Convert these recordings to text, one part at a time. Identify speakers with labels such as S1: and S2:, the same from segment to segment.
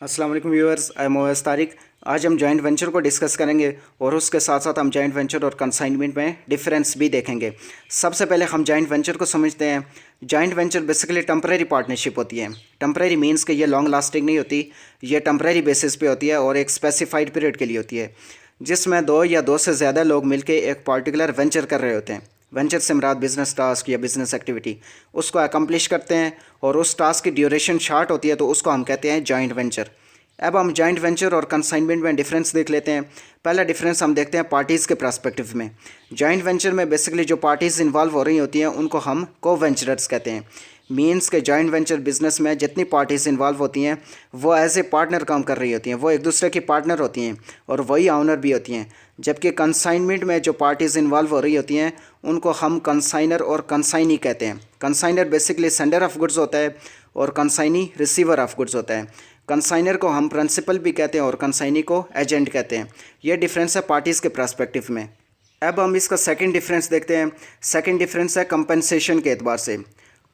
S1: अस्सलाम वालेकुम viewers, I am Owais Tariq. आज हम जॉइंट वेंचर को डिस्कस करेंगे और उसके साथ साथ हम जॉइंट वेंचर और कंसाइनमेंट में डिफरेंस भी देखेंगे। सबसे पहले हम जॉइंट वेंचर को समझते हैं। Joint venture basically temporary partnership होती है। टेम्परेरी मीन्स कि ये लॉन्ग लास्टिंग नहीं होती, ये टेम्परेरी बेसिस पे होती है और एक स्पेसिफाइड पीरियड के लिए होती है, जिसमें दो या दो से ज़्यादा लोग मिलकर एक पार्टिकुलर वेंचर कर रहे होते हैं। वेंचर से मुराद बिजनेस टास्क या बिजनेस एक्टिविटी उसको अकम्प्लिश करते हैं और उस टास्क की ड्यूरेशन शार्ट होती है तो उसको हम कहते हैं जॉइंट वेंचर। अब हम जॉइंट वेंचर और कंसाइनमेंट में डिफरेंस देख लेते हैं। पहला डिफरेंस हम देखते हैं पार्टीज़ के पर्सपेक्टिव में। जॉइंट वेंचर में बेसिकली जो पार्टीज़ इन्वॉल्व हो रही होती हैं उनको हम को वेंचरर्स कहते हैं। मीन्स के जॉइंट वेंचर बिजनेस में जितनी पार्टीज़ इन्वॉल्व होती हैं वो एज ए पार्टनर काम कर रही होती हैं, वो एक दूसरे की पार्टनर होती हैं और वही ऑनर भी होती हैं। जबकि कंसाइनमेंट में जो पार्टीज़ इन्वॉल्व हो रही होती हैं उनको हम कंसाइनर और कंसाइनी कहते हैं। Consignor basically sender of goods होता है और कंसाइनी रिसीवर ऑफ गुड्स होता है। कंसाइनर को हम प्रिंसिपल भी कहते हैं और कंसाइनी को एजेंट कहते हैं। यह डिफरेंस है पार्टीज़ के पर्सपेक्टिव में। अब हम इसका सेकंड डिफरेंस देखते हैं। सेकंड डिफरेंस है कंपनसेशन के एतबार से।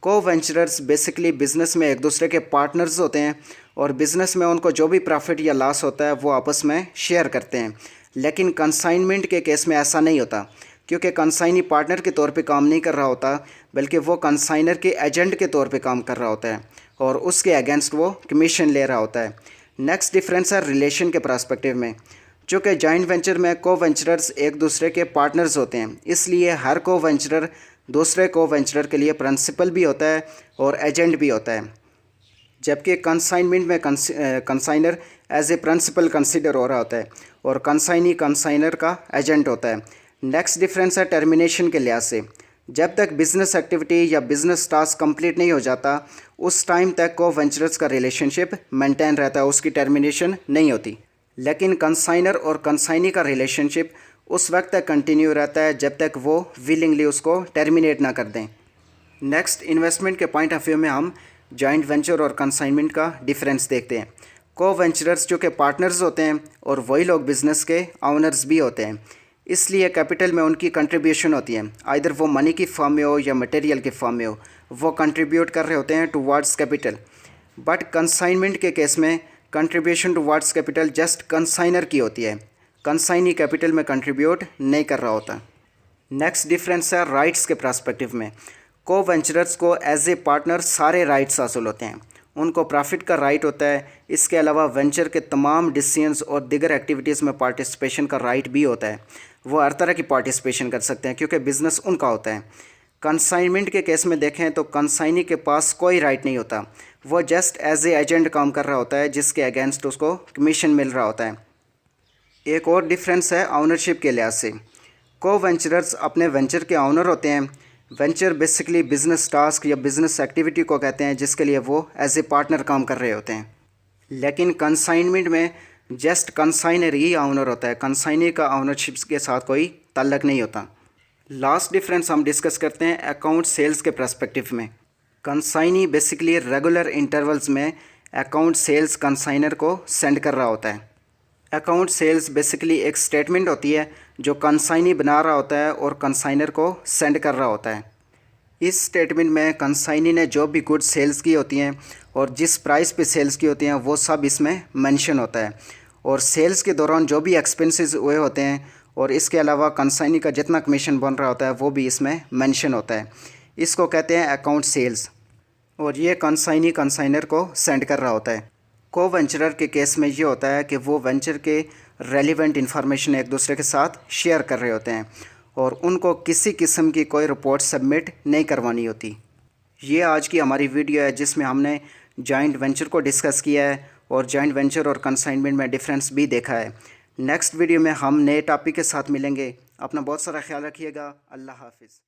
S1: को वेंचरर्स बेसिकली बिज़नेस में एक दूसरे के पार्टनर्स होते हैं और बिज़नेस में उनको जो भी प्रॉफिट या लॉस होता है वो आपस में शेयर करते हैं। लेकिन कंसाइनमेंट के केस में ऐसा नहीं होता, क्योंकि कंसाइनी पार्टनर के तौर पे काम नहीं कर रहा होता, बल्कि वो कंसाइनर के एजेंट के तौर पे काम कर रहा होता है और उसके अगेंस्ट वो कमीशन ले रहा होता है। नेक्स्ट डिफरेंस है रिलेशन के पर्सपेक्टिव में। चूँकि जॉइंट वेंचर में को वेंचरर्स एक दूसरे के पार्टनर्स होते हैं, इसलिए हर को वेंचरर दूसरे को वेंचरर के लिए प्रिंसिपल भी होता है और एजेंट भी होता है। जबकि कंसाइनमेंट में consignor as a principal consider हो रहा होता है और कंसाइनी कंसाइनर का एजेंट होता है। नेक्स्ट डिफरेंस है टर्मिनेशन के लिहाज से। जब तक बिज़नेस एक्टिविटी या बिज़नेस टास्क कंप्लीट नहीं हो जाता उस टाइम तक को वेंचरर्स का रिलेशनशिप मेंटेन रहता है, उसकी टर्मिनेशन नहीं होती। लेकिन कंसाइनर और कंसाइनी का रिलेशनशिप उस वक्त तक कंटिन्यू रहता है जब तक वो विलिंगली उसको टर्मिनेट ना कर दें। नेक्स्ट इन्वेस्टमेंट के पॉइंट ऑफ व्यू में हम जॉइंट वेंचर और कंसाइनमेंट का डिफरेंस देखते हैं। को वेंचरर्स जो कि पार्टनर्स होते हैं और वही लोग बिज़नेस के ऑनर्स भी होते हैं, इसलिए कैपिटल में उनकी कंट्रीब्यूशन होती है। आइदर वो मनी की फॉर्म में हो या मटेरियल की फॉर्म में हो, वो कंट्रीब्यूट कर रहे होते हैं टुवार्ड्स कैपिटल। बट कंसाइनमेंट के केस में contribution towards capital just consignor की होती है, कंसाइनी कैपिटल में कंट्रीब्यूट नहीं कर रहा होता। नेक्स्ट डिफरेंस है राइट्स के पर्सपेक्टिव में। को वेंचरर्स को एज ए पार्टनर सारे राइट्स हासिल होते हैं। उनको प्रॉफिट का राइट होता है, इसके अलावा वेंचर के तमाम डिसीजंस और दीगर एक्टिविटीज़ में पार्टिसिपेशन का राइट भी होता है। वो हर तरह की पार्टिसिपेशन कर सकते हैं क्योंकि बिज़नेस उनका होता है। कंसाइनमेंट के केस में देखें तो कंसाइनी के पास कोई राइट नहीं होता, वो जस्ट एज ए एजेंट काम कर रहा होता है जिसके अगेंस्ट उसको कमीशन मिल रहा होता है। एक और डिफरेंस है ऑनरशिप के लिहाज से। को वेंचरर्स अपने वेंचर के ऑनर होते हैं। वेंचर बेसिकली बिज़नेस टास्क या बिज़नेस एक्टिविटी को कहते हैं जिसके लिए वो एज ए पार्टनर काम कर रहे होते हैं। लेकिन कंसाइनमेंट में जस्ट कंसाइनर ही ऑनर होता है, कंसाइनी का ऑनरशिप के साथ कोई ताल्लुक नहीं होता। लास्ट डिफरेंस हम डिस्कस करते हैं अकाउंट सेल्स के पर्सपेक्टिव में। कंसाइनी बेसिकली रेगुलर इंटरवल्स में अकाउंट सेल्स कंसाइनर को सेंड कर रहा होता है। अकाउंट सेल्स बेसिकली एक स्टेटमेंट होती है जो कंसाइनी बना रहा होता है और कंसाइनर को सेंड कर रहा होता है। इस स्टेटमेंट में कंसाइनी ने जो भी गुड्स सेल्स की होती हैं और जिस प्राइस पे सेल्स की होती हैं वो सब इसमें मेंशन होता है, और सेल्स के दौरान जो भी एक्सपेंसेस हुए होते हैं और इसके अलावा कंसाइनी का जितना कमीशन बन रहा होता है वो भी इसमें मेंशन होता है। इसको कहते हैं अकाउंट सेल्स, और ये कंसाइनी कंसाइनर को सेंड कर रहा होता है। को वेंचरर के केस में ये होता है कि वो वेंचर के रेलिवेंट इन्फॉर्मेशन एक दूसरे के साथ शेयर कर रहे होते हैं और उनको किसी किस्म की कोई रिपोर्ट सबमिट नहीं करवानी होती। ये आज की हमारी वीडियो है जिसमें हमने जॉइंट वेंचर को डिस्कस किया है और जॉइंट वेंचर और कंसाइनमेंट में डिफरेंस भी देखा है। नेक्स्ट वीडियो में हम नए टॉपिक के साथ मिलेंगे। अपना बहुत सारा ख्याल रखिएगा। अल्लाह हाफिज़।